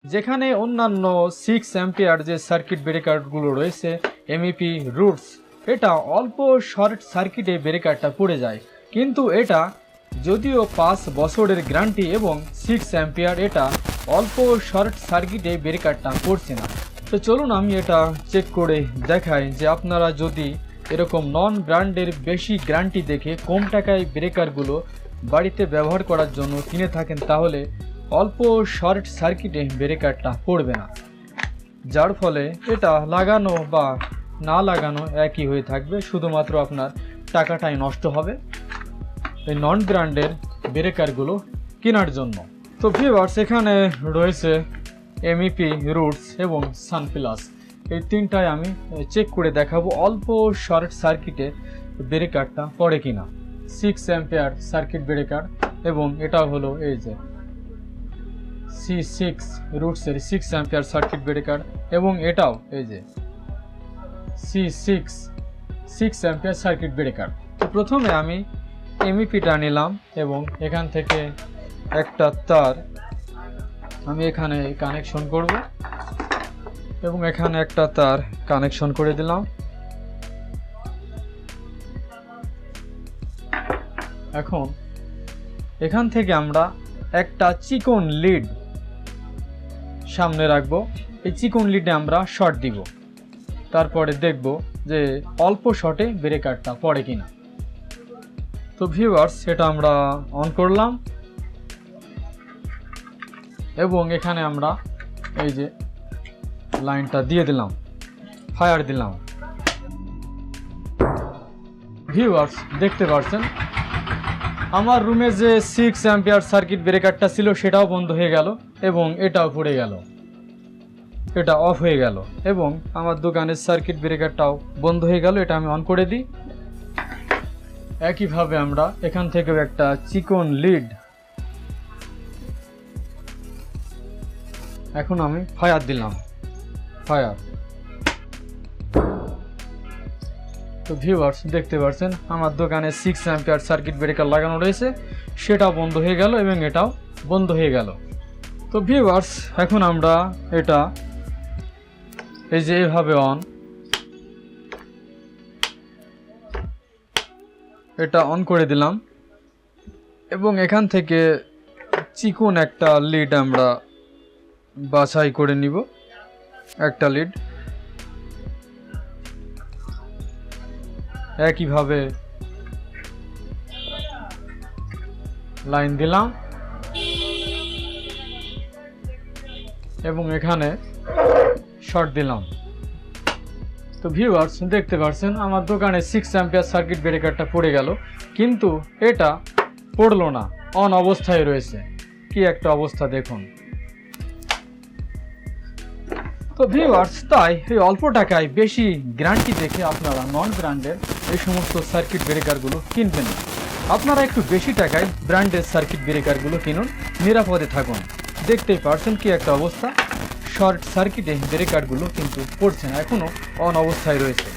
যেখানে অন্যান্য 6 অ্যাম্পিয়ার যে সার্কিট ব্রেকারগুলো রয়েছে এমইপি রুটস, এটা অল্প শর্ট সার্কিটে ব্রেকারটা পড়ে যায়, কিন্তু এটা যদিও 5 বছরের গ্যারান্টি এবং 6 অ্যাম্পিয়ার, এটা অল্প শর্ট সার্কিটে ব্রেকারটা পড়ছে না। তো চলুন আমি এটা চেক করে দেখাই যে আপনারা যদি এরকম নন ব্র্যান্ডের বেশি গ্যারান্টি দেখে কম টাকায় ব্রেকারগুলো বাড়িতে ব্যবহার করার জন্য কিনে থাকেন, তাহলে অল্প শর্ট সার্কিটে ব্রেকারটা পড়বে না, যার ফলে এটা লাগানো বা না লাগানো একই হয়ে থাকবে, শুধুমাত্র আপনার টাকাটাই নষ্ট হবে এই নন ব্র্যান্ডের ব্রেকারগুলো কেনার জন্য। তো ভিউয়ার্স, এখানে রয়েছে এমইপি রুটস এবং সানপ্লাস, এই তিনটায় আমি চেক করে দেখাবো অল্প শর্ট সার্কিটে ব্রেকারটা পড়ে কিনা। 6 অ্যাম্পিয়ার সার্কিট ব্রেকার এবং এটা হলো এই যে C6 রুটসের 6 অ্যাম্পিয়ার সার্কিট ব্রেকার এবং এটাও এই যে C6 6 অ্যাম্পিয়ার সার্কিট ব্রেকার। তো প্রথমে আমি এমইপিটা নিলাম এবং এখান থেকে একটা তার আমি এখানে কানেকশন করব এবং এখানে একটা তার কানেকশন করে দিলাম। এখন এখান থেকে আমরা একটা চিকন লিড সামনে রাখবো, এই চিকন লিডে আমরা শর্ট দিব, তারপরে দেখব যে অল্প শর্টে ব্রেকারটা পড়ে কিনা। তো ভিউয়ার্স, এটা আমরা অন করলাম এবং এখানে আমরা এই যে লাইনটা দিয়ে দিলাম, ফায়ার দিলাম। ভিউয়ার্স, দেখতে পাচ্ছেন আমার রুমে যে 6 অ্যাম্পিয়ার সার্কিট ব্রেকারটা ছিল সেটাও বন্ধ হয়ে গেল এবং এটাও পড়ে গেল, এটা অফ হয়ে গেল এবং আমার দোকানের সার্কিট ব্রেকারটাও বন্ধ হয়ে গেল। এটা আমি অন করে দিই। একইভাবে আমরা এখান থেকেও একটা চিকন লিড, এখন আমি ফায়ার দিলাম, ফায়ার। তো ভিউয়ার্স, দেখতে পাচ্ছেন আমার দোকানে 6 অ্যাম্পিয়ার সার্কিট ব্রেকার লাগানো রয়েছে, সেটাও বন্ধ হয়ে গেল এবং এটাও বন্ধ হয়ে গেল। তো ভিউয়ার্স, এখন আমরা এটা এই যে এভাবে এটা অন করে দিলাম এবং এখান থেকে চিকন একটা লিড আমরা বাছাই করে নিব, একটা লিড। একইভাবে লাইন দিলাম এবং এখানে শর্ট দিলাম। তো ভিউয়ার্স, দেখতে পাচ্ছেন আমার দোকানে 6 অ্যাম্পিয়ার সার্কিট ব্রেকারটা পড়ে গেল, কিন্তু এটা পড়লো না, অন অবস্থায় রয়েছে। কি একটা অবস্থা দেখুন। তো ভিউয়ার্স, তাই এই অল্প টাকায় বেশি গ্যারান্টি দেখে আপনারা নন ব্র্যান্ডের এই সমস্ত সার্কিট ব্রেকারগুলো কিনবেন না। আপনারা একটু বেশি টাকায় ব্র্যান্ডের সার্কিট ব্রেকারগুলো কিনুন, নিরাপদে থাকুন। দেখতেই পারছেন কি একটা অবস্থা, শর্ট সার্কিটে ব্রেকারগুলো কিন্তু পড়ছে না, এখনও অন অবস্থায় রয়েছে।